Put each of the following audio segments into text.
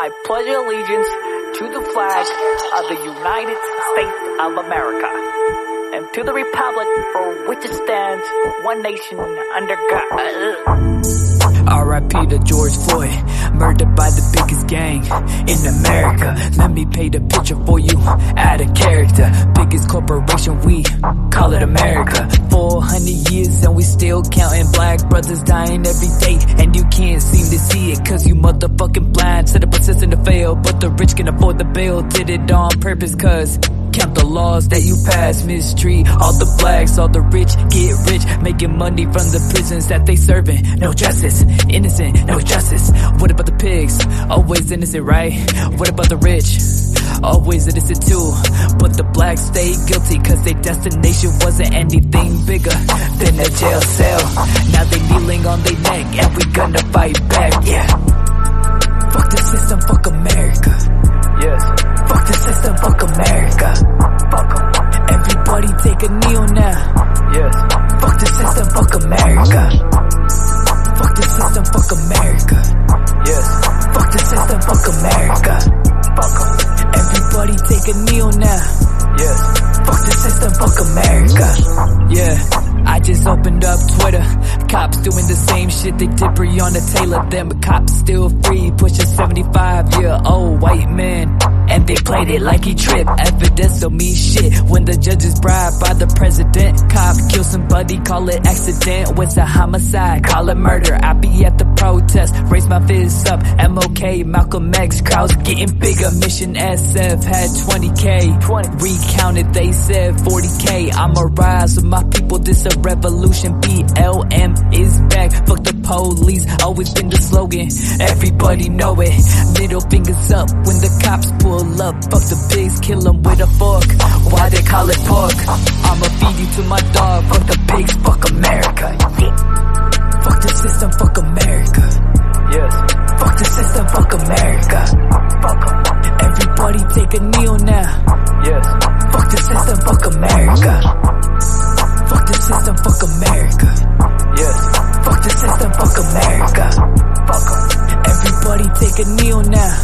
I pledge allegiance to the flag of the United States of America and to the republic for which it stands, one nation under God. R.I.P. to George Floyd, murdered by the biggest gang in America. Let me paint a picture for you, add a character. Biggest corporation, we call it America. 400 years and we still counting. Black brothers dying every day, and you can't seem to see it, cause you motherfucking blind. Set up a system to fail, but the rich can afford the bail. Did it on purpose, cause count the laws that you pass, mistreat all the blacks, all the rich get rich, making money from the prisons that they serving. No justice, innocent, no justice. What about the pigs? Always innocent, right? What about the rich? Always innocent too, but the blacks stay guilty, cause their destination wasn't anything bigger than a jail cell. Now they kneeling on their neck, and we gonna fight back, yeah. Fuck the system, fuck America. Yes. Fuck the system, fuck America. Fuck 'em. Everybody take a kneel now. Yes. Fuck the system, fuck America. Fuck the system, fuck America. Yes. Fuck the system, fuck America. Fuck 'em. Everybody take a kneel now. Yes. Fuck the system, fuck America. Yeah. I just opened up Twitter. Cops doing the same shit they did Breonna Taylor. Them cops still free, pushing 75-year-old white man, and they played it like he tripped. Evidence don't mean shit when the judge is bribed by the president. Cop kill somebody, call it accident. What's a homicide? Call it murder. I be at the protest, raise my fists up. MLK, Malcolm X, crowds getting bigger. Mission SF had 20K. Recounted, they said 40K. I'ma rise with my people, this a revolution. BLM is back. Fuck the police, always been the slogan. Everybody know it. Middle fingers up when the cops pull up. Fuck the pigs, kill them with a fork. Why they call it pork? I'ma feed you to my dog. Fuck the pigs, fuck America. Yeah. Fuck the system, fuck America. Yes. Fuck the system, fuck America. Fuck 'em. Everybody take a kneel now. Yes. Fuck the system, fuck America. Fuck the system, fuck America. Yes. Fuck the system, fuck America. Fuck 'em. Everybody take a kneel now.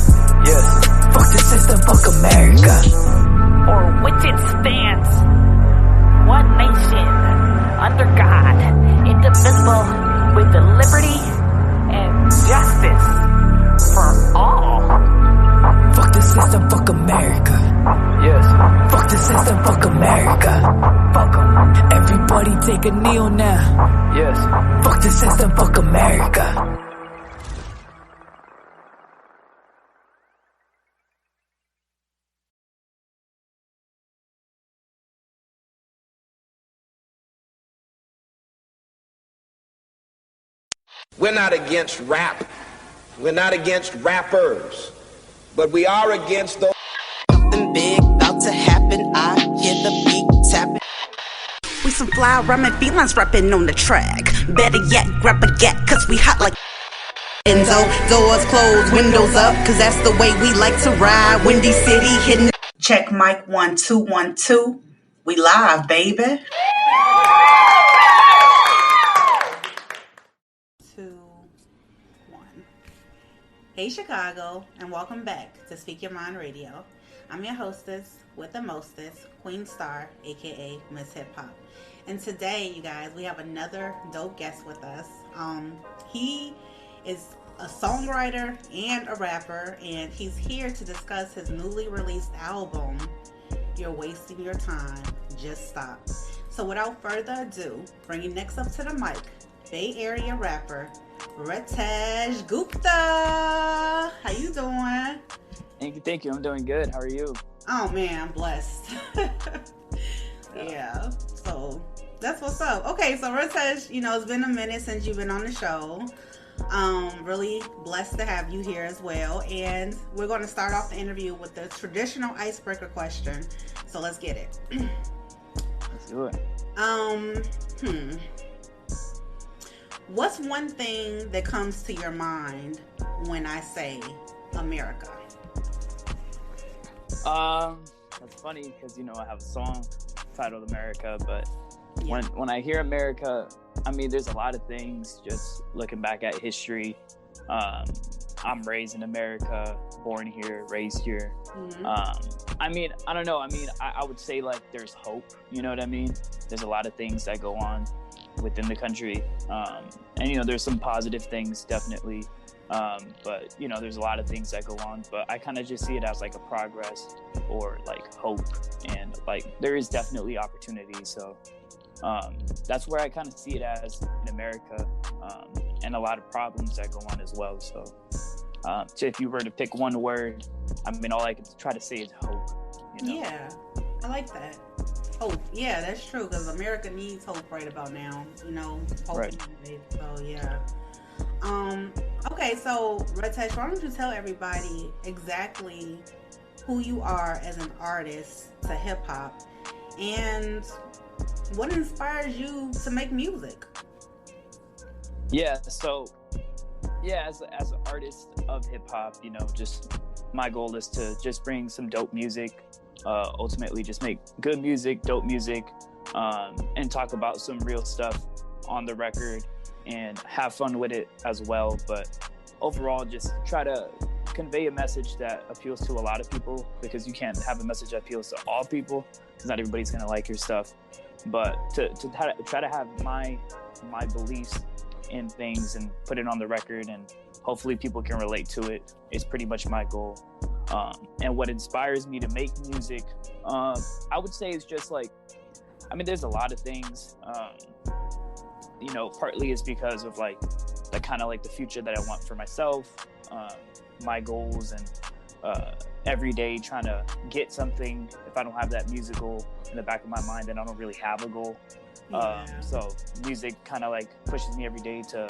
Yes. Fuck the system, fuck America. For which it stands, one nation, under God, indivisible, with the liberty and justice for all. Fuck the system, fuck America. Yes. Fuck the system, fuck America. Fuck 'em. Everybody take a kneel now. Yes. Fuck the system, fuck America. We're not against rap. We're not against rappers. But we are against those. Something big about to happen. I hear the beat tapping. We some fly rhyming felines rapping on the track. Better yet, grab a gat, cause we hot like Enzo. Doors closed, windows up, cause that's the way we like to ride. Windy City hitting. Check mic 1 2 1 2. We live, baby. 2 1. Hey Chicago, and welcome back to Speak Your Mind Radio. I'm your hostess with the mostest, Queen Star, aka Miss Hip Hop. And today, you guys, we have another dope guest with us. He is a songwriter and a rapper, and he's here to discuss his newly released album, You're Wasting Your Time, Just Stop. So without further ado, bringing next up to the mic, Bay Area rapper, RETESH GUPTA. How you doing? Thank you. I'm doing good. How are you? Oh man, I'm blessed. Yeah. So that's what's up. Okay, so RETESH, it's been a minute since you've been on the show. Really blessed to have you here as well. And we're going to start off the interview with the traditional icebreaker question. So let's get it. Let's do it. What's one thing that comes to your mind when I say America? That's funny because I have a song titled America, but when I hear America, I mean, there's a lot of things. Just looking back at history, I'm raised in America, born here, raised here. I mean, I don't know. I mean, I would say like there's hope. You know what I mean? There's a lot of things that go on within the country, and you know, there's some positive things definitely. But you know, there's a lot of things that go on. But I kind of just see it as like a progress or like hope, and like there is definitely opportunity. So that's where I kind of see it as in America, and a lot of problems that go on as well. So if you were to pick one word, I mean, all I could try to say is hope. You know? Yeah, I like that. Hope. Yeah, that's true, because America needs hope right about now. You know, hope. Right. So yeah. Okay, so Retesh, why don't you tell everybody exactly who you are as an artist to hip hop, and what inspires you to make music? Yeah, so as an artist of hip hop, you know, just my goal is to just bring some dope music, ultimately just make good music, dope music, and talk about some real stuff on the record and have fun with it as well. But overall, just try to convey a message that appeals to a lot of people, because you can't have a message that appeals to all people, because not everybody's going to like your stuff. But to try to have my beliefs in things and put it on the record, and hopefully people can relate to it, is pretty much my goal. And what inspires me to make music, I would say, is just like, I mean, there's a lot of things. You know, partly is because of like the kind of like the future that I want for myself, my goals, and every day trying to get something. If I don't have that musical in the back of my mind, then I don't really have a goal. So music kind of like pushes me every day to,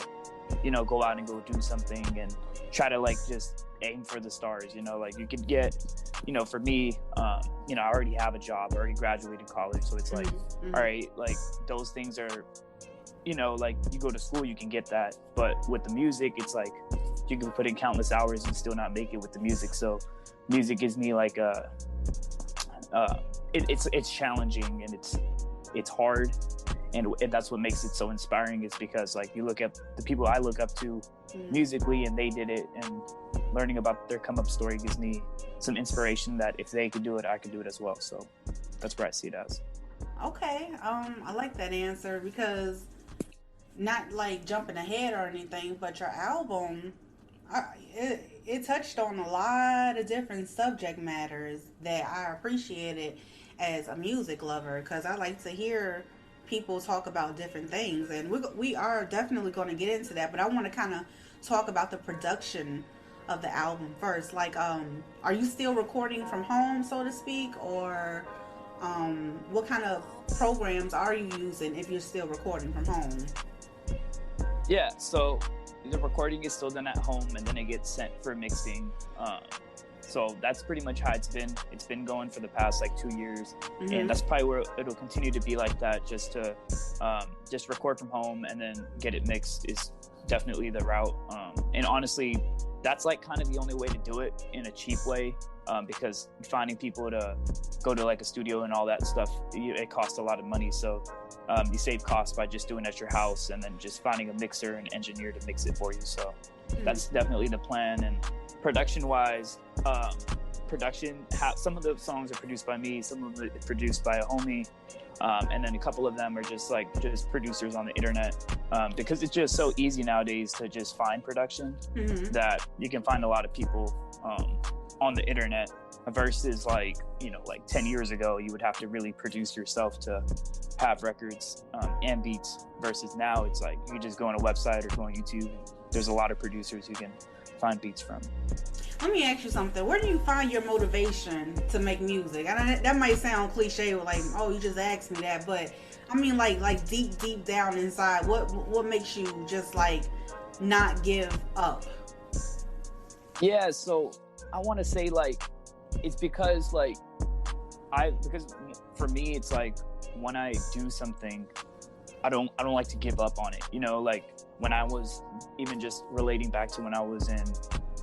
you know, go out and go do something and try to like just aim for the stars. You know, like you could get, you know, for me, you know, I already have a job, I already graduated college, so it's like, all right, like those things are, you know, like you go to school, you can get that, but with the music, it's like you can put in countless hours and still not make it with the music. So music gives me like it's challenging, and it's hard, and that's what makes it so inspiring, is because like you look at the people I look up to musically, and they did it, and learning about their come up story gives me some inspiration that if they could do it, I could do it as well. So that's where I see it as. Okay, I like that answer, because not like jumping ahead or anything, but your album, it touched on a lot of different subject matters that I appreciated as a music lover, because I like to hear people talk about different things, and we are definitely going to get into that, but I want to kind of talk about the production of the album first. Like, are you still recording from home, so to speak, or what kind of programs are you using if you're still recording from home? Yeah, so the recording is still done at home, and then it gets sent for mixing. So that's pretty much how it's been. It's been going for the past like 2 years, and that's probably where it'll continue to be like that. Just to just record from home and then get it mixed is definitely the route. And honestly, that's like kind of the only way to do it in a cheap way, because finding people to go to like a studio and all that stuff, it costs a lot of money. So you save costs by just doing it at your house, and then just finding a mixer and engineer to mix it for you. So that's definitely the plan. And production wise, some of the songs are produced by me, some of it is produced by a homie, and then a couple of them are just producers on the internet, because it's just so easy nowadays to just find production, that you can find a lot of people on the internet, versus like 10 years ago you would have to really produce yourself to have records and beats, versus now it's like you just go on a website or go on YouTube, and there's a lot of producers you can find beats from. Let me ask you something. Where do you find your motivation to make music? That might sound cliche, like, oh, you just asked me that, but I mean, like deep down inside, what makes you just like not give up? Yeah, so I want to say like it's because because for me it's like when I do something, I don't like to give up on it. You know, like when I was even just relating back to when I was in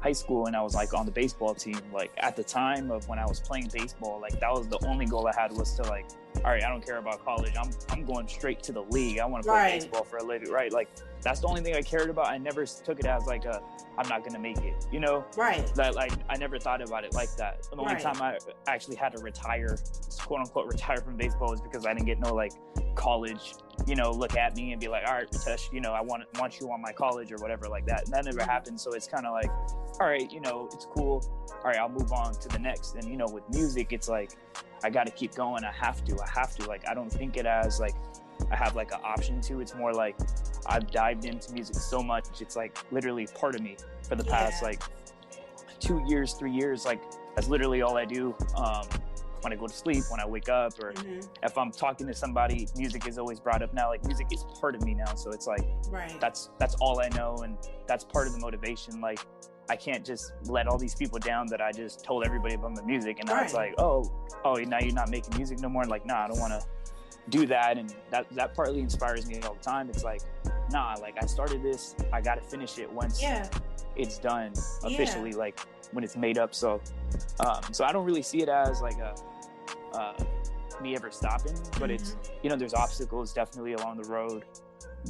high school and I was like on the baseball team, like at the time of when I was playing baseball, like that was the only goal I had, was to like all right, I don't care about college. I'm going straight to the league. I want to play baseball for a living, right? Like, that's the only thing I cared about. I never took it as like I'm not gonna make it, you know? Right. That, like, I never thought about it like that. The only time I actually had to retire, quote unquote, retire from baseball was because I didn't get no like college, you know, look at me and be like, all right, RETESH, you know, I want you on my college or whatever like that. And that never happened. So it's kind of like, all right, you know, it's cool. All right, I'll move on to the next. And, you know, with music, it's like, I got to keep going. I have to. Like, I don't think it as like I have like an option to. It's more like I've dived into music so much. It's like literally part of me for the past like 2 years, 3 years. Like, that's literally all I do. When I go to sleep, when I wake up, or if I'm talking to somebody, music is always brought up now. Like, music is part of me now. So it's like, that's all I know. And that's part of the motivation. Like, I can't just let all these people down that I just told everybody about my music. And now it's like, oh, now you're not making music no more. Like, nah, I don't want to do that. And that partly inspires me all the time. It's like, nah, like, I started this, I got to finish it once it's done officially, like when it's made up. So I don't really see it as like me ever stopping, but it's, you know, there's obstacles definitely along the road,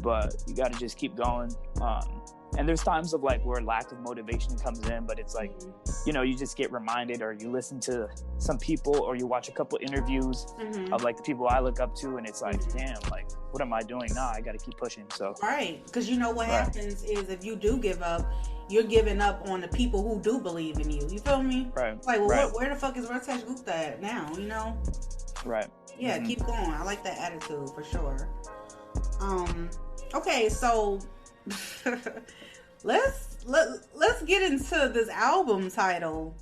but you got to just keep going. And there's times of like where lack of motivation comes in, but it's like, you know, you just get reminded, or you listen to some people, or you watch a couple interviews of like the people I look up to, and it's like, damn, like, what am I doing? Nah, I got to keep pushing. So because you know what happens is, if you do give up, you're giving up on the people who do believe in you. You feel me? Like, well, where the fuck is RETESH GUPTA at now? You know? Yeah, keep going. I like that attitude for sure. Okay, so let's get into this album title.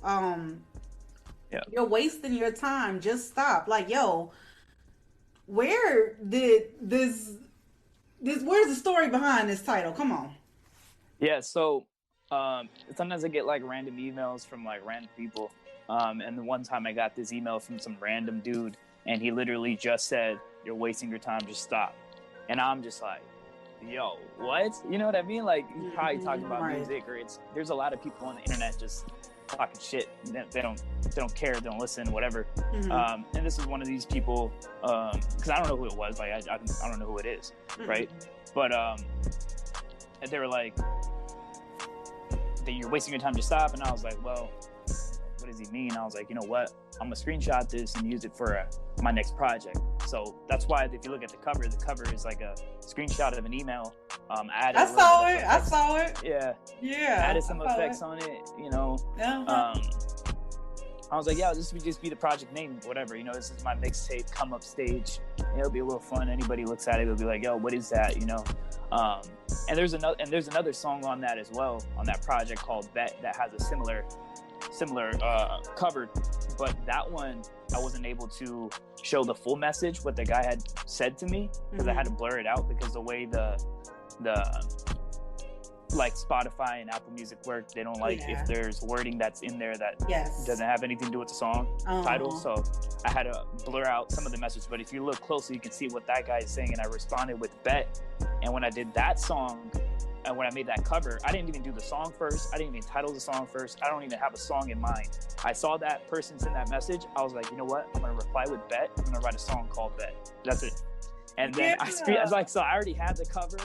You're wasting your time. Just stop. Like, yo, where did this where's the story behind this title? Come on. Yeah, so sometimes I get like random emails from like random people. And the one time I got this email from some random dude, and he literally just said, "You're wasting your time, just stop." And I'm just like, yo, what? You know what I mean? Like, he's probably talking about music, or there's a lot of people on the internet just talking shit. They don't care, they don't listen, whatever. And this is one of these people, because I don't know who it was. Like, I don't know who it is, right? But they were like, that you're wasting your time, to stop. And I was like, well, what does he mean? I was like, you know what? I'm gonna screenshot this and use it for my next project. So that's why, if you look at the cover is like a screenshot of an email. I saw it. Yeah. Added some effects on it, you know. I was like, yeah, this would just be the project name, whatever. You know, this is my mixtape come up stage. It'll be a little fun. Anybody looks at it, they'll be like, yo, what is that? You know. And there's another song on that as well, on that project called Bet, that has a similar cover, but that one I wasn't able to show the full message, what the guy had said to me, because I had to blur it out, because the way the like Spotify and Apple Music work, they don't like if there's wording that's in there that doesn't have anything to do with the song title. So I had to blur out some of the message. But if you look closely, you can see what that guy is saying, and I responded with Bet. And when I did that song, and when I made that cover, I didn't even do the song first. I didn't even title the song first. I don't even have a song in mind. I saw that person send that message. I was like, you know what? I'm going to reply with Bet. I'm going to write a song called Bet. That's it. And then I was like, so I already had the cover.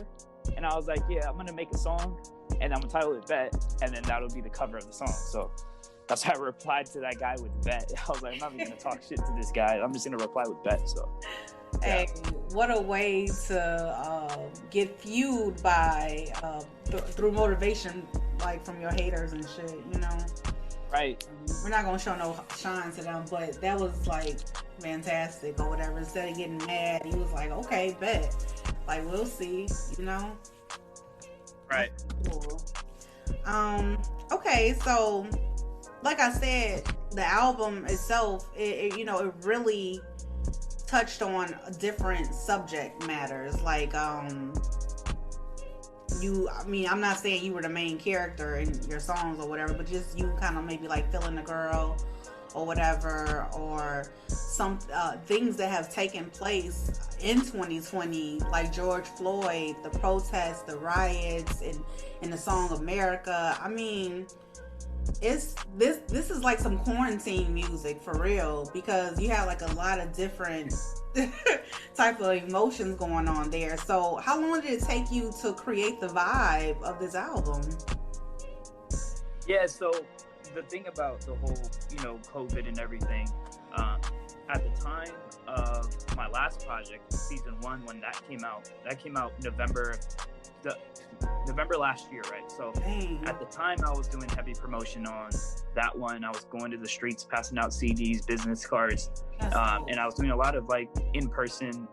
And I was like, yeah, I'm going to make a song, and I'm going to title it Bet. And then that'll be the cover of the song. So that's how I replied to that guy with Bet. I was like, I'm not even going to talk shit to this guy. I'm just going to reply with Bet. So. Hey, what a way to get fueled by through motivation, like from your haters and shit, you know. Right. We're not gonna show no shine to them, but that was like fantastic or whatever. Instead of getting mad, he was like, "Okay, bet. Like, we'll see," you know. Right. Cool. Okay, so like I said, the album itself, it really touched on different subject matters, like I'm not saying you were the main character in your songs or whatever, but just you kind of maybe like feeling the girl or whatever, or some things that have taken place in 2020, like George Floyd, the protests, the riots, and the song America. I mean, this is like some quarantine music for real, because you have like a lot of different type of emotions going on there. So how long did it take you to create the vibe of this album? Yeah, so the thing about the whole, COVID and everything, at the time of my last project, season 1, when that came out November last year, right? So at the time I was doing heavy promotion on that one. I was going to the streets, passing out CDs, business cards, cool. And I was doing a lot of like in-person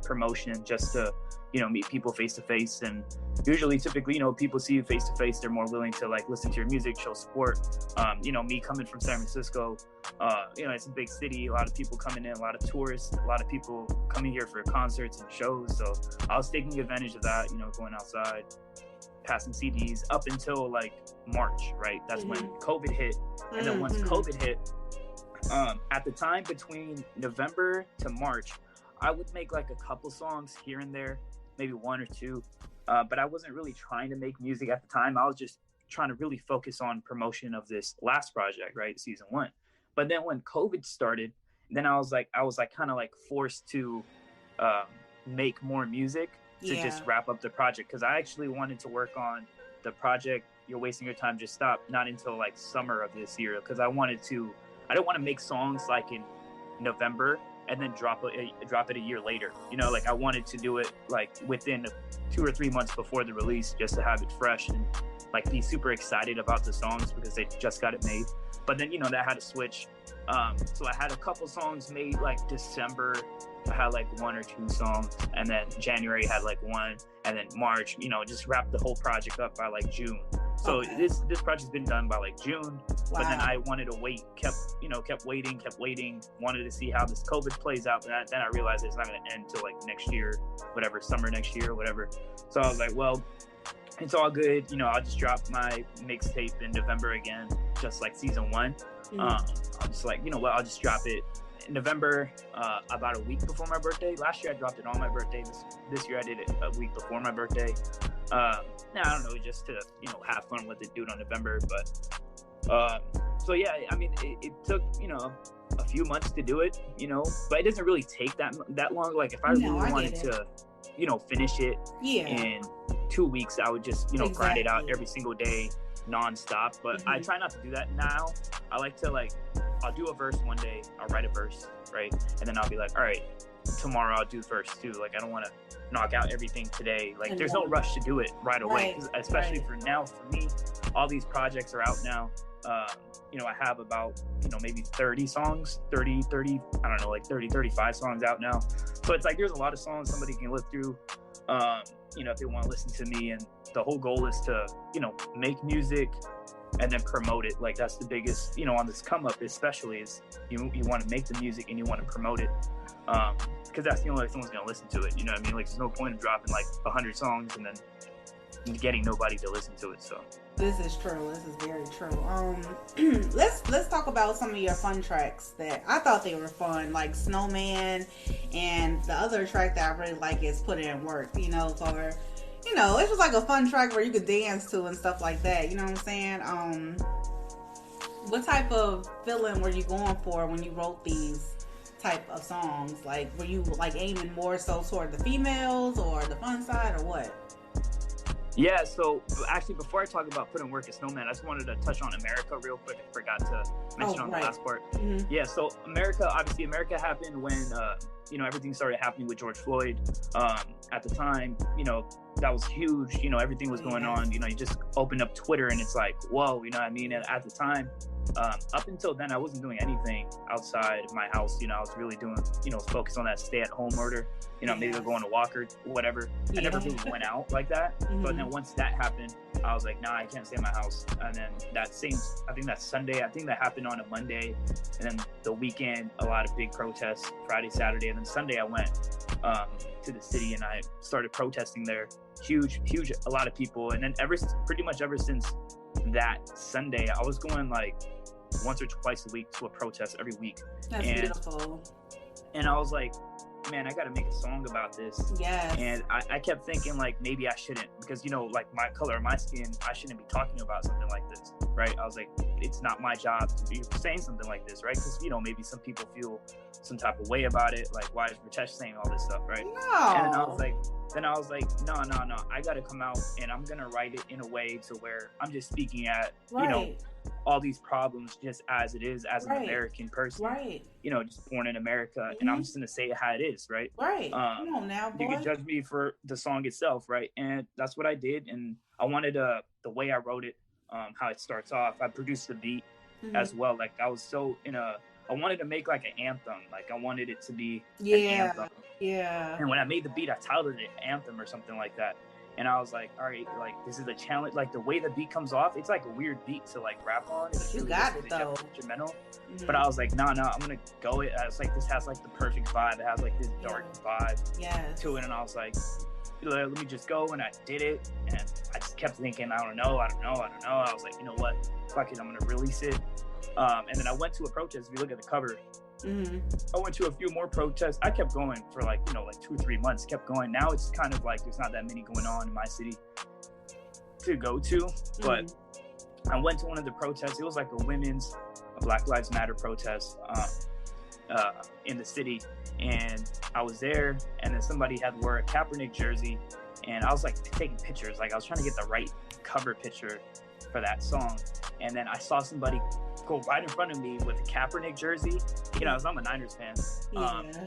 promotion just to, meet people face to face. And usually, typically, people see you face to face, they're more willing to like listen to your music, show support. Me coming from San Francisco, it's a big city, a lot of people coming in, a lot of tourists, a lot of people coming here for concerts and shows. So I was taking advantage of that, going outside, passing CDs up until like March, right? That's when COVID hit. And then once COVID hit, at the time between November to March, I would make like a couple songs here and there, maybe 1 or 2, but I wasn't really trying to make music at the time. I was just trying to really focus on promotion of this last project, right? Season 1. But then when COVID started, then I was kind of like forced to make more music to just wrap up the project. Cause I actually wanted to work on the project You're Wasting Your Time, Just Stop, not until like summer of this year. Cause I didn't want to make songs like in November and then drop it a year later. Like I wanted to do it like within 2 or 3 months before the release, just to have it fresh and like be super excited about the songs because they just got it made. But then, that had to switch. So I had a couple songs made like December. I had like 1 or 2 songs, and then January had like 1, and then March, just wrapped the whole project up by like June. So this project's been done by like June. Wow. But then I wanted to wait, kept waiting, wanted to see how this COVID plays out. And then I realized it's not going to end till like next year, whatever, summer next year or whatever. So I was like, well, it's all good. I'll just drop my mixtape in November again, just like season 1. I'm just like, I'll just drop it in November, about a week before my birthday. Last year I dropped it on my birthday. This year I did it a week before my birthday. Now I don't know, just to have fun with it, do it on November. But so yeah, I mean it took a few months to do it, but it doesn't really take that long. Like if I really wanted to finish it in 2 weeks, I would just grind it out every single day nonstop. But I try not to do that now. I like to I'll do a verse one day, I'll write a verse, right? And then I'll be like, all right, tomorrow I'll do verse 2. Like I don't want to knock out everything today. Like there's no rush to do it right away, especially for now. For me, all these projects are out now. I have about maybe 30 songs, 30 I don't know, like 35 songs out now. So it's like there's a lot of songs somebody can look through, if they want to listen to me. And the whole goal is to make music and then promote it. Like that's the biggest, on this come up especially, is you want to make the music and you want to promote it, because that's the only way someone's gonna listen to it. Like there's no point in dropping like 100 songs and then getting nobody to listen to it. So this is true. This is very true. Let's talk about some of your fun tracks that I thought they were fun, like Snowman, and the other track that I really like is Put In Work. It's just like a fun track where you could dance to and stuff like that. You know what I'm saying? What type of feeling were you going for when you wrote these type of songs? Like, were you like aiming more so toward the females or the fun side or what? Yeah, so actually before I talk about Put In Work and Snowman, I just wanted to touch on America real quick. I forgot to mention the last part. Yeah, so America happened when everything started happening with George Floyd. At the time, that was huge. Everything was going on. You just opened up Twitter and it's like, whoa, you know what I mean? And at the time, up until then, I wasn't doing anything outside my house. I was really doing, focus on that stay-at-home order. Maybe going to walk or whatever. I never really went out like that. But then once that happened, I was like, nah, I can't stay in my house. And then I think that Sunday, I think that happened on a Monday. And then the weekend, a lot of big protests, Friday, Saturday. And then Sunday, I went to the city and I started protesting there. Huge, a lot of people. And then pretty much ever since that Sunday, I was going like once or twice a week to a protest every week. That's beautiful. And I was like, man, I got to make a song about this. Yes. And I kept thinking like maybe I shouldn't, because like my color of my skin, I shouldn't be talking about something like this. right? I was like, it's not my job to be saying something like this, right? Because, you know, maybe some people feel some type of way about it. Like, why is Ritesh saying all this stuff, right? No. And I was like, no, I got to come out and I'm going to write it in a way to where I'm just speaking at, you know, all these problems just as it is, as an American person, you know, just born in America. And I'm just going to say it how it is, right? Come on now, boy. You can judge me for the song itself, right? And that's what I did. And I wanted the way I wrote it, how it starts off. I produced the beat as well. Like, I was so I wanted to make like an anthem. Like, I wanted it to be an anthem. And when I made the beat, I titled it Anthem or something like that. And I was like, all right, like, this is a challenge. Like, the way the beat comes off, it's like a weird beat to like rap on. It's you really got it though. Instrumental. But I was like, no, I'm gonna go it. I was like, this has like the perfect vibe. It has like this dark vibe to it. And I was like, let me just go. And I did it. And I just kept thinking, I don't know. I was like, you know what? Fuck it, I'm gonna release it. And then I went to a protest. If you look at the cover, I went to a few more protests. I kept going for like, you know, like 2 or 3 months, kept going. Now it's kind of like there's not that many going on in my city to go to. But I went to one of the protests. It was like a Black Lives Matter protest in the city. And I was there, and then somebody had wore a Kaepernick jersey. And I was like taking pictures. Like, I was trying to get the right cover picture for that song. And then I saw somebody go right in front of me with a Kaepernick jersey. You know, I'm a Niners fan.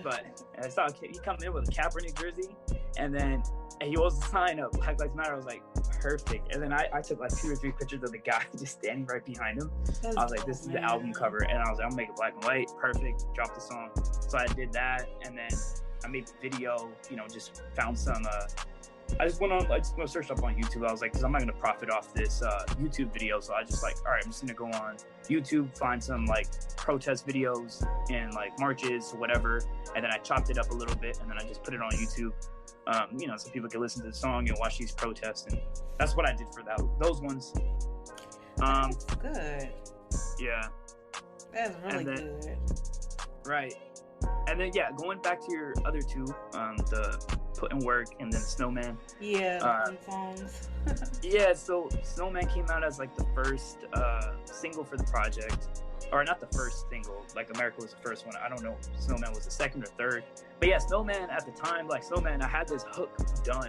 But I saw he come in with a Kaepernick jersey, and then he holds the sign up, Black Lives Matter. I was like, perfect. And then I took like 2 or 3 pictures of the guy just standing right behind him. I was like, this is the album cover. And I was like, I'm making black and white. Perfect. Drop the song. So I did that. And then I made the video, you know, just found some, I just searched up on YouTube. I was like, because I'm not going to profit off this YouTube video. So I just like, all right, I'm just going to go on YouTube, find some like protest videos and like marches or whatever. And then I chopped it up a little bit, and then I just put it on YouTube, you know, so people can listen to the song and watch these protests. And that's what I did for those ones. That's good. Yeah. That's really good. Right. And then, yeah, going back to your other two, the Put in Work and then Snowman. Yeah, songs. Yeah, so Snowman came out as like the first single for the project. Or not the first single, like America was the first one. I don't know if Snowman was the second or third. But yeah, Snowman at the time, like Snowman, I had this hook done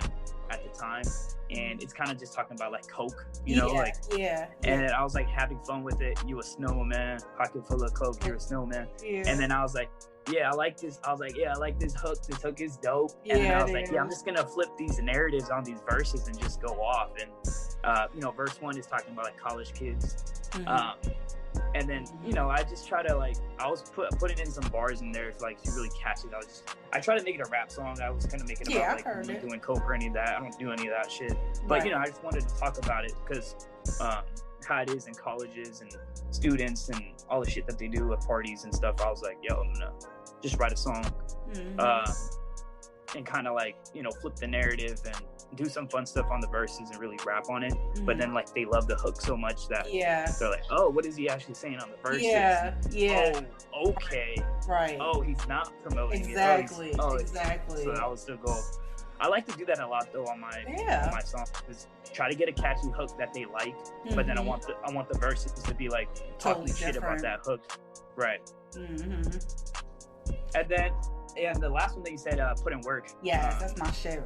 at the time. And it's kind of just talking about like coke, you know, and I was like having fun with it. You a snowman, pocket full of coke, you're a snowman. And then I was like, yeah, I like this. I was like, yeah, I like this hook. This hook is dope. And then I was like, yeah, I'm just going to flip these narratives on these verses and just go off. And, you know, verse 1 is talking about like college kids. And then, you know, I just try to like, I was putting in some bars in there to like to really catch it. I try to make it a rap song. I was kind of making it about like doing coke or any of that. I don't do any of that shit. But, you know, I just wanted to talk about it because how it is in colleges and students and all the shit that they do at parties and stuff. I was like, yo, I'm gonna just write a song and kind of like, you know, flip the narrative and do some fun stuff on the verses and really rap on it. But then like they love the hook so much that they're like, oh, what is he actually saying on the verses? Oh, okay. Right. Oh, he's not promoting it. Exactly. So I would still go. I like to do that a lot though on my songs. Is try to get a catchy hook that they like, but then I want the verses to be like talking shit about that hook. Right. And then the last one that you said, Put in Work. Yeah, that's my shit.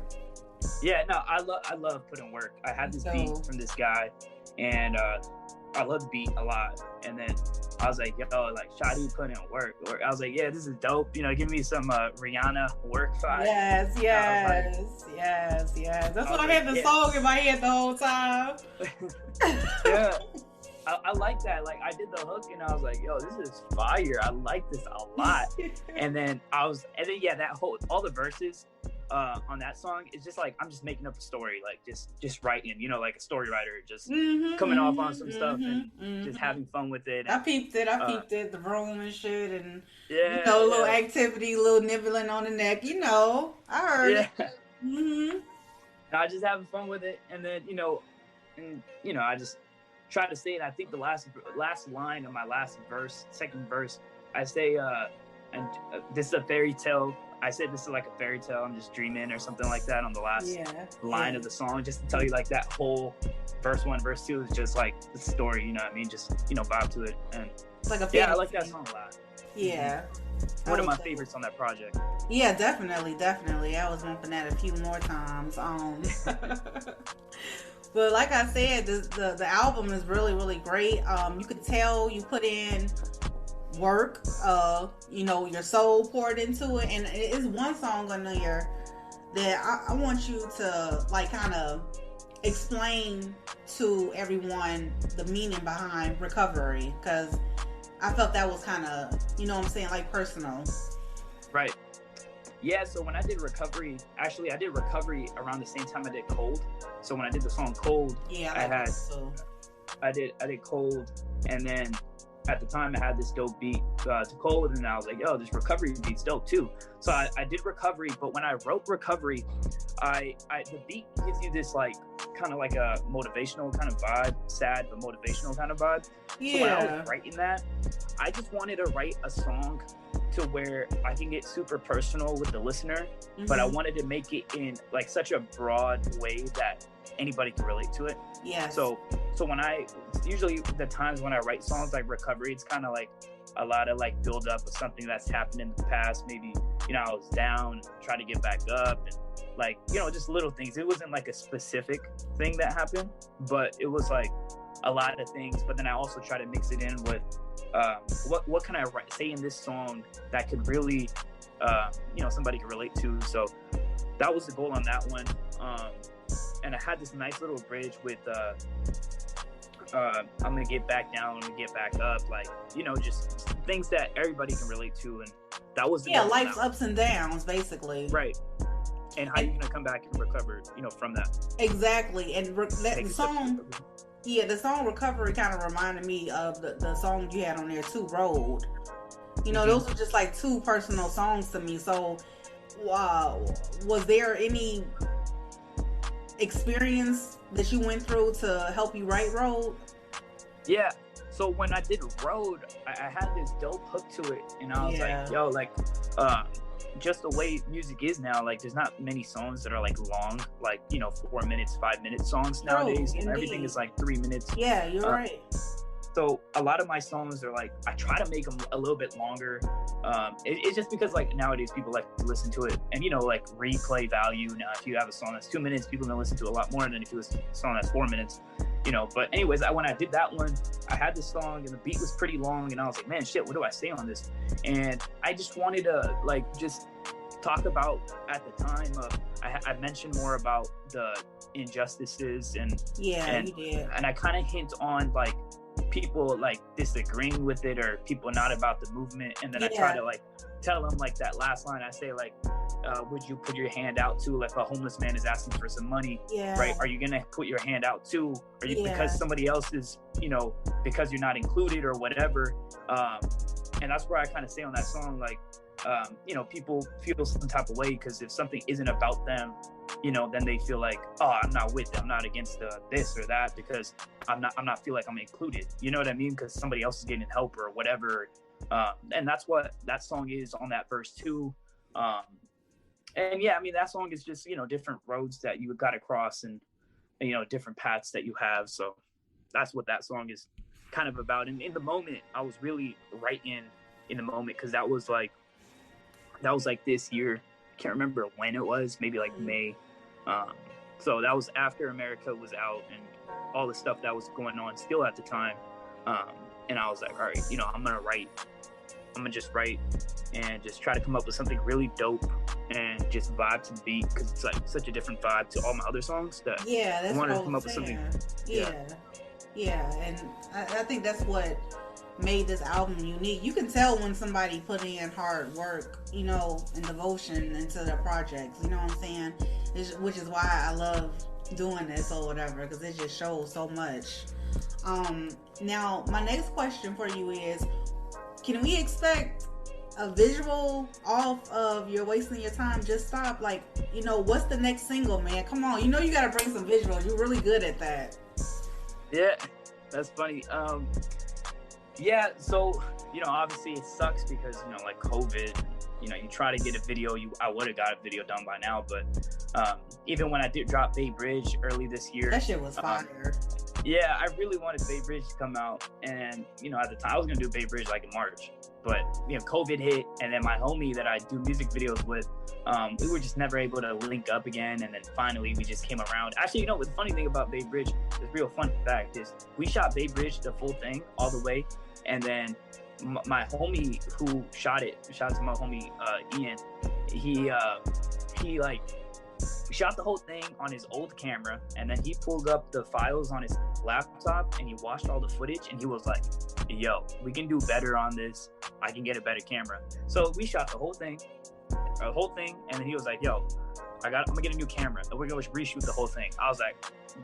Yeah, no, I love Put in Work. I had this beat from this guy, and I love the beat a lot. And then I was like, yo, like, Shawty put in work. I was like, yeah, this is dope. You know, give me some Rihanna work vibe. Yes. That's why I had the song in my head the whole time. Yeah. I like that. Like, I did the hook, and I was like, yo, this is fire. I like this a lot. and then that whole, all the verses on that song is just like, I'm just making up a story, like just writing, you know, like a story writer, just coming off on some stuff and just having fun with it. And, I peeped it, the room and shit, and you know, a little activity, a little nibbling on the neck, you know, I heard it. I just having fun with it, and then I just try to say it. I think the last line of my last verse, second verse, I say, and this is a fairy tale I said this is like a fairy tale, I'm just dreaming or something like that on the last line of the song, just to tell you like that whole verse 1, verse 2 is just like the story, you know what I mean? Just, you know, vibe to it. And it's like a I like that song a lot. Yeah. One of my favorites on that project. Yeah, definitely. I was bumping that a few more times. But like I said, the album is really, really great. You could tell you put in work, you know, your soul poured into it, and it is one song on there that I want you to like kind of explain to everyone the meaning behind recovery, because I felt that was kind of, you know what I'm saying, like personal. Right. Yeah, so when I did recovery, actually I did recovery around the same time I did Cold. So when I did the song Cold, I did Cold, and then at the time I had this dope beat to Cold, and I was like, yo, this recovery beat's dope too. So I did recovery, but when I wrote recovery, the beat gives you this like kind of like a motivational kind of vibe, sad but motivational kind of vibe. Yeah. So when I was writing that, I just wanted to write a song to where I can get super personal with the listener, but I wanted to make it in like such a broad way that anybody can relate to it. Yeah. So when usually the times when I write songs like recovery, it's kind of like a lot of like build up of something that's happened in the past. Maybe, you know, I was down, try to get back up, and like, you know, just little things. It wasn't like a specific thing that happened, but it was like a lot of things. But then I also try to mix it in with what can I say in this song that could really, you know, somebody can relate to. So that was the goal on that one. And I had this nice little bridge with I'm gonna get back down and get back up, like, you know, just things that everybody can relate to. And that was the life's ups and downs, basically. Right. And how you're gonna come back and recover, you know, from that. Exactly. And the song Recovery kind of reminded me of the song you had on there too, Road. You know, those are just like two personal songs to me. So was there any experience that you went through to help you write Road? Yeah. So when I did Road, I had this dope hook to it, and I was like, yo, like, just the way music is now, like, there's not many songs that are like long, like, you know, 4 minutes, 5 minute sonds nowadays. Everything is like 3 minutes. Yeah, you're right. So a lot of my songs are like, I try to make them a little bit longer. It's just because like nowadays people like to listen to it, and, you know, like replay value. Now, if you have a song that's 2 minutes, people are gonna listen to a lot more than if you listen to a song that's 4 minutes, you know. But anyways, when I did that one, I had this song and the beat was pretty long, and I was like, man, shit, what do I say on this? And I just wanted to like just talk about, at the time, I mentioned more about the injustices and you did. And I kind of hint on like people like disagreeing with it, or people not about the movement, and then I try to like tell them, like, that last line I say, like, would you put your hand out to, like, a homeless man is asking for some money, right? Are you gonna put your hand out too? Are you, because somebody else is, you know, because you're not included or whatever? And that's where I kind of say on that song, like, you know, people feel some type of way because if something isn't about them, you know, then they feel like, oh, I'm not with them, I'm not against this or that, because I'm not feel like I'm included. You know what I mean? Because somebody else is getting help or whatever. And that's what that song is on that verse too. And yeah, I mean, that song is just, you know, different roads that you got to cross, and, you know, different paths that you have. So that's what that song is kind of about. And in the moment, I was really right in the moment, because that was like this year. Can't remember when it was, maybe like May. So that was after America was out and all the stuff that was going on still at the time. And I was like, all right, you know, I'm gonna just write and just try to come up with something really dope and just vibe to the beat, because it's like such a different vibe to all my other songs that that's I wanted to come up with something. And I think that's what made this album unique. You can tell when somebody put in hard work, you know, and devotion into their projects, you know what I'm saying? Which is why I love doing this or whatever, because it just shows so much. Now, my next question for you is, can we expect a visual off of You're Wasting Your Time, Just Stop? Like, you know, what's the next single, man? Come on, you know you gotta bring some visuals. You're really good at that. Yeah, that's funny. Yeah, so, you know, obviously it sucks because, you know, like COVID, you know, you try to get a video, I would have got a video done by now, but even when I did drop Bay Bridge early this year, that shit was fire. Yeah, I really wanted Bay Bridge to come out, and you know, at the time I was gonna do Bay Bridge like in March, but you know, COVID hit, and then my homie that I do music videos with, we were just never able to link up again, and then finally we just came around. Actually, you know, the funny thing about Bay Bridge, the real fun fact is, we shot Bay Bridge the full thing all the way, and then my homie who shot it, shout out to my homie Ian, he like shot the whole thing on his old camera, and then he pulled up the files on his laptop and he watched all the footage, and he was like, yo, we can do better on this, I can get a better camera. So we shot the whole thing, and then he was like, yo, I'm gonna get a new camera and we're gonna reshoot the whole thing. I was like,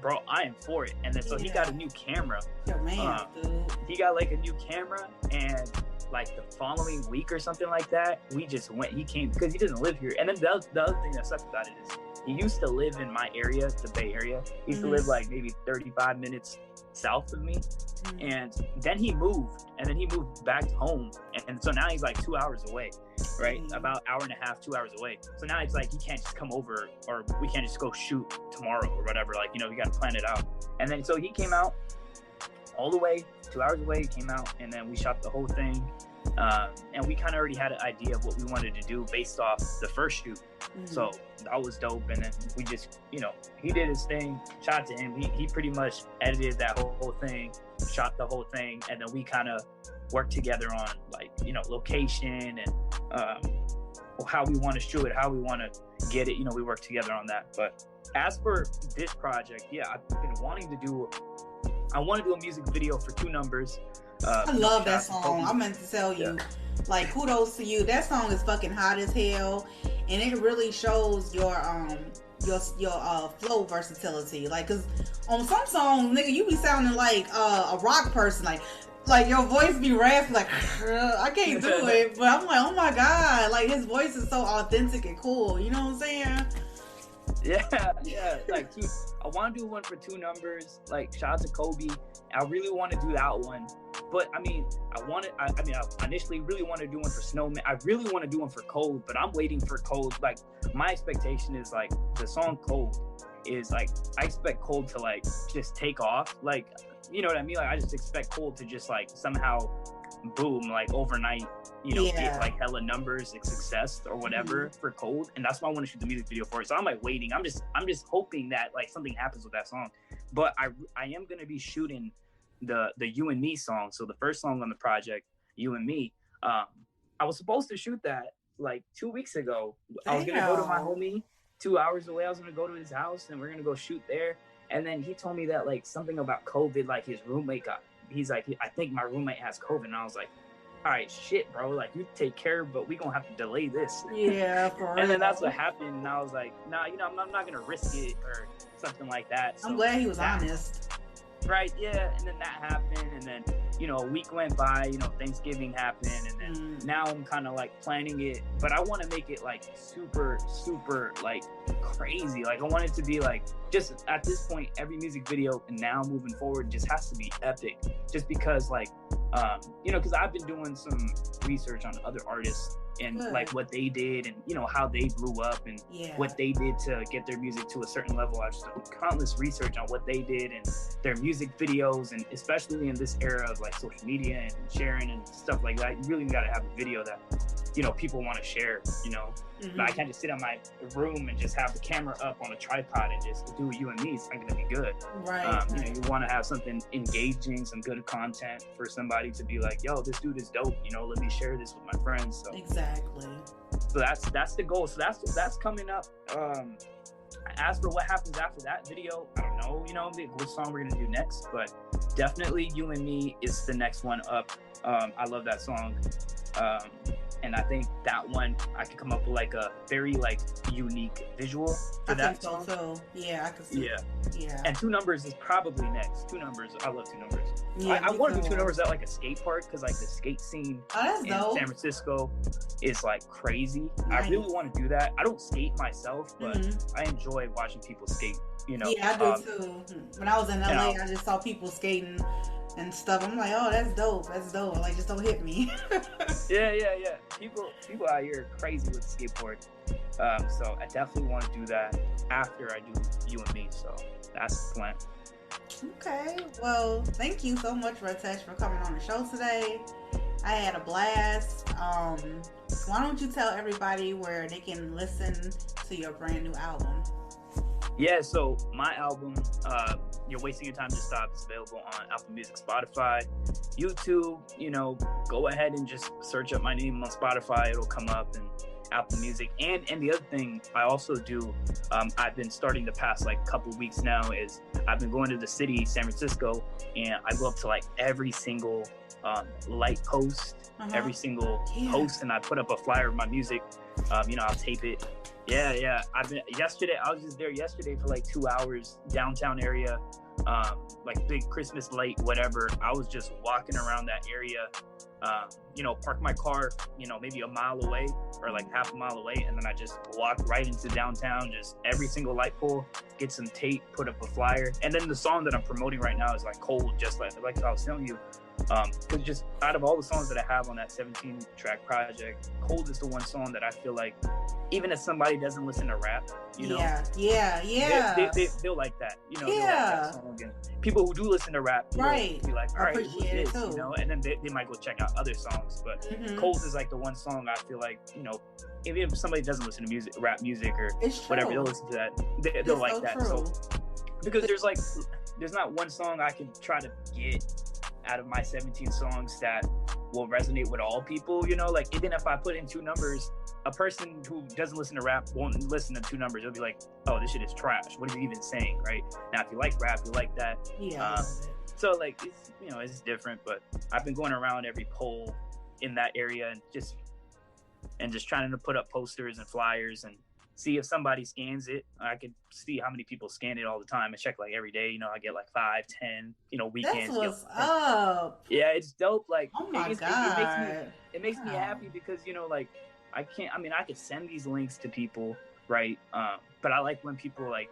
bro, I am for it. And then so he got a new camera. Yo, man, dude. He got like a new camera, and like the following week or something like that, we just went, he came, because he doesn't live here. And then the other thing that sucks about it is, he used to live in my area, the Bay Area. He used to live like maybe 35 minutes south of me. And then he moved, and then he moved back home. And so now he's like 2 hours away, right? About hour and a half, 2 hours away. So now it's like, he can't just come over, or we can't just go shoot tomorrow or whatever. Like, you know, you got to plan it out. And then so he came out all the way, 2 hours away, he came out, and then we shot the whole thing. And we kind of already had an idea of what we wanted to do based off the first shoot. So that was dope. And then we just, you know, he did his thing, shot to him. He pretty much edited that whole thing, shot the whole thing. And then we kind of worked together on, like, you know, location and how we want to shoot it, how we want to get it. You know, we worked together on that. But as for this project, yeah, I've been wanting to do, I want to do a music video for 2 Numbers. I love that song. I meant to tell you, like, kudos to you. That song is fucking hot as hell, and it really shows your flow versatility. Like, cause on some songs, nigga, you be sounding like a rock person, like your voice be raspy, like I can't do it. But I'm like, oh my god, like his voice is so authentic and cool. You know what I'm saying? Yeah. Like, I want to do one for 2 Numbers. Like, shout out to Kobe. I really want to do that one. But I mean, I initially really want to do one for Snowman. I really want to do one for Cold, but I'm waiting for Cold. Like, my expectation is, like, the song Cold is, like, I expect Cold to, like, just take off. Like, you know what I mean? Like, I just expect Cold to just, like, somehow boom, like, overnight, you know, get, like, hella numbers, like, success or whatever for Cold. And that's why I want to shoot the music video for it. So I'm, like, waiting. I'm just hoping that, like, something happens with that song. But I am going to be shooting the You and Me song. So the first song on the project, You and Me, I was supposed to shoot that like 2 weeks ago. Damn. I was going to go to my homie 2 hours away. I was going to go to his house and we're going to go shoot there. And then he told me that, like, something about COVID, like his roommate he's like, I think my roommate has COVID. And I was like, all right, shit, bro, like, you take care, but we gonna have to delay this. Yeah, for real. And then that's what happened. And I was like, nah, you know, I'm not gonna risk it or something like that. So I'm glad he was honest. Right, yeah. And then that happened, and then, you know, a week went by, you know, Thanksgiving happened, and then now I'm kind of like planning it, but I want to make it like super like crazy. Like, I want it to be like, just at this point, every music video and now moving forward just has to be epic, just because, like, you know, because I've been doing some research on other artists and like what they did and, you know, how they blew up and what they did to get their music to a certain level. I've just done countless research on what they did and their music videos, and especially in this era of like social media and sharing and stuff like that, you really got to have a video that, you know, people want to share, you know. But I can't just sit in my room and just have the camera up on a tripod and just do You and Me. It's not going to be good. Right. You know, you want to have something engaging, some good content for somebody to be like, yo, this dude is dope. You know, let me share this with my friends. So exactly. So that's the goal. So that's coming up. As for what happens after that video, I don't know, you know, which song we're going to do next, but definitely You and Me is the next one up. I love that song. And I think that one, I could come up with like a very like unique visual for that song. So yeah, I can see. Yeah. And 2 Numbers is probably next. 2 Numbers, I love 2 Numbers. Yeah, I want to do 2 Numbers at like a skate park, because like the skate scene in San Francisco is like crazy. Nice. I really want to do that. I don't skate myself, but I enjoy watching people skate. you know. Yeah, I do too. When I was in LA, I just saw people skating and stuff. I'm like, oh, that's dope. That's dope. Like, just don't hit me. Yeah. People out here are crazy with the skateboard. So I definitely want to do that after I do You and Me. So that's the plan. Okay. Well, thank you so much, RETESH, for coming on the show today. I had a blast. Why don't you tell everybody where they can listen to your brand new album? Yeah, so my album, You're Wasting Your Time to Stop, is available on Apple Music, Spotify, YouTube. You know, go ahead and just search up my name on Spotify. It'll come up, and Apple Music. And the other thing I also do, I've been starting the past like couple weeks now, is I've been going to the city, San Francisco, and I go up to like every single light post, every single post, and I put up a flyer of my music. You know, I'll tape it. Yeah. I was just there yesterday for like 2 hours, downtown area, like big Christmas light, whatever. I was just walking around that area, you know, park my car, you know, maybe a mile away or like half a mile away. And then I just walk right into downtown, just every single light pole, get some tape, put up a flyer. And then the song that I'm promoting right now is like Cold, just like I was telling you. Because just out of all the songs that I have on that 17-track project, Cold is the one song that I feel like, even if somebody doesn't listen to rap, you know, they'll like that, you know, they'll like that song. And people who do listen to rap, will be like, all right, who's this, you know, and then they might go check out other songs. But Cold is like the one song I feel like, you know, even if somebody doesn't listen to rap music or whatever, they'll listen to that. They'll like that. So because there's not one song I can try to get out of my 17 songs that will resonate with all people, you know, like even if I put in 2 numbers, a person who doesn't listen to rap won't listen to 2 numbers. They'll be like, oh, this shit is trash. What is he even saying, right? Now, if you like rap, you like that. So like, it's, you know, it's different, but I've been going around every pole in that area and just trying to put up posters and flyers and see if somebody scans it. I could see how many people scan it all the time. I check like every day, you know, I get like 5, 10, you know, weekends. That's what's up. Yeah, it's dope. Like, oh my God. It makes me happy because, you know, like I could send these links to people, right? But I like when people, like,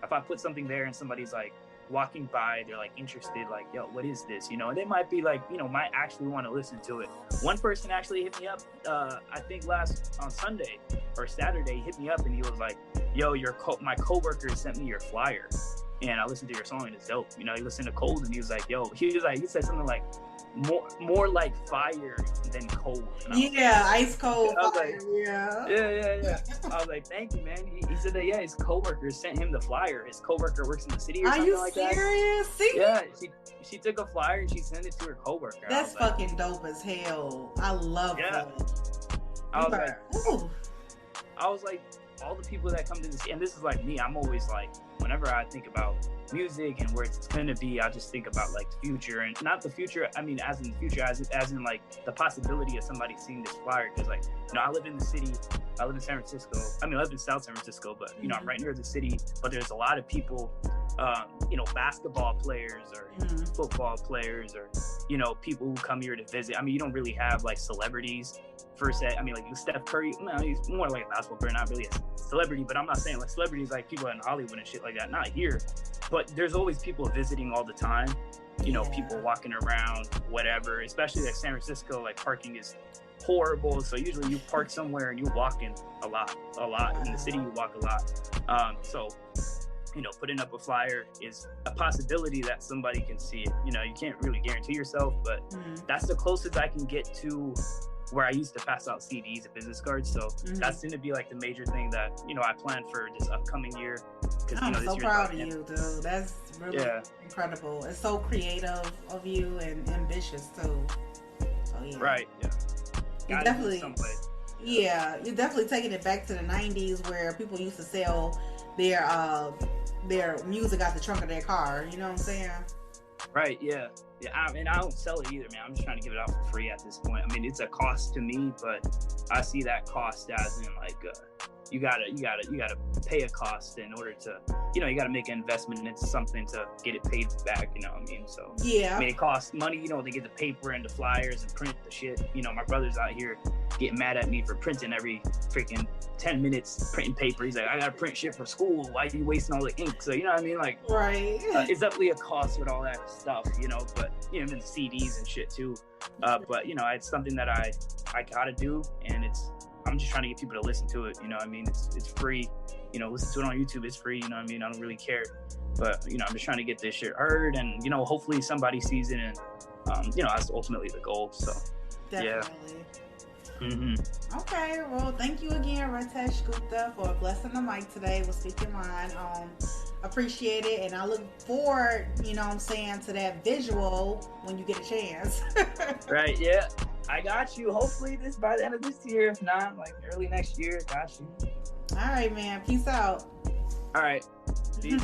if I put something there and somebody's like walking by, they're like interested, like, yo, what is this? You know, and they might be like, you know, might actually want to listen to it. One person actually hit me up, I think on Sunday or Saturday, he hit me up and he was like, yo, my coworker sent me your flyer and I listened to your song and it's dope. You know, he listened to Cold and he was like, yo, he said something like, more like fire than cold. Ice cold. I was like, yeah. I was like, thank you, man. He said that, his coworker sent him the flyer. His coworker works in the city or something like that. Are you serious? Yeah, she took a flyer and she sent it to her coworker. That's fucking dope as hell. I love that. I was like, all the people that come to this, and this is like me, I'm always like, whenever I think about music and where it's going to be, I just think about like the future, and not the future, I mean, as in the future, as in like the possibility of somebody seeing this flyer. Because like, you know, I live in the city, I live in San Francisco, I live in South San Francisco, but you know, I'm right near the city, but there's a lot of people, you know, basketball players or football players or, you know, people who come here to visit. I mean, you don't really have like celebrities per se. I mean, like Steph Curry, no, he's more like a basketball player, not really a celebrity, but I'm not saying like celebrities like people in Hollywood and shit like that, not here. But there's always people visiting all the time, you know, people walking around, whatever, especially like San Francisco, like parking is horrible. So usually you park somewhere and you're walking a lot. In the city, you walk a lot. So, you know, putting up a flyer is a possibility that somebody can see it. You know, you can't really guarantee yourself, but that's the closest I can get to where I used to pass out CDs and business cards. So that's going to be like the major thing that, you know, I plan for this upcoming year. I'm so proud of you, dude. That's really incredible. It's so creative of you and ambitious too. So yeah. Right. Yeah. You definitely. Yeah, you're definitely taking it back to the 90s where people used to sell their music out the trunk of their car. You know what I'm saying? Right. Yeah. And I don't sell it either, man. I'm just trying to give it out for free at this point. I mean, it's a cost to me, but I see that cost as in like, you gotta pay a cost in order to, you know, you gotta make an investment into something to get it paid back, you know what I mean? So yeah, I mean, it costs money, you know, to get the paper and the flyers and print the shit. You know, my brother's out here getting mad at me for printing every freaking 10 minutes printing paper. He's like, I gotta print shit for school. Why are you wasting all the ink? So, you know what I mean? Like, right. it's definitely a cost with all that stuff, you know, but, you know, even CDs and shit too. But, you know, it's something that I gotta do, and I'm just trying to get people to listen to it, you know what I mean? It's free, you know, listen to it on YouTube, it's free, you know what I mean? I don't really care. But, you know, I'm just trying to get this shit heard, and, you know, hopefully somebody sees it, and, you know, that's ultimately the goal, so. Definitely. Yeah. Mm-hmm. Okay, well, thank you again, RETESH GUPTA, for blessing the mic today with Speak Your Mind. Appreciate it, and I look forward, you know what I'm saying, to that visual when you get a chance. Right, yeah. I got you. Hopefully by the end of this year. If not, like early next year, got you. All right, man. Peace out. All right. Peace.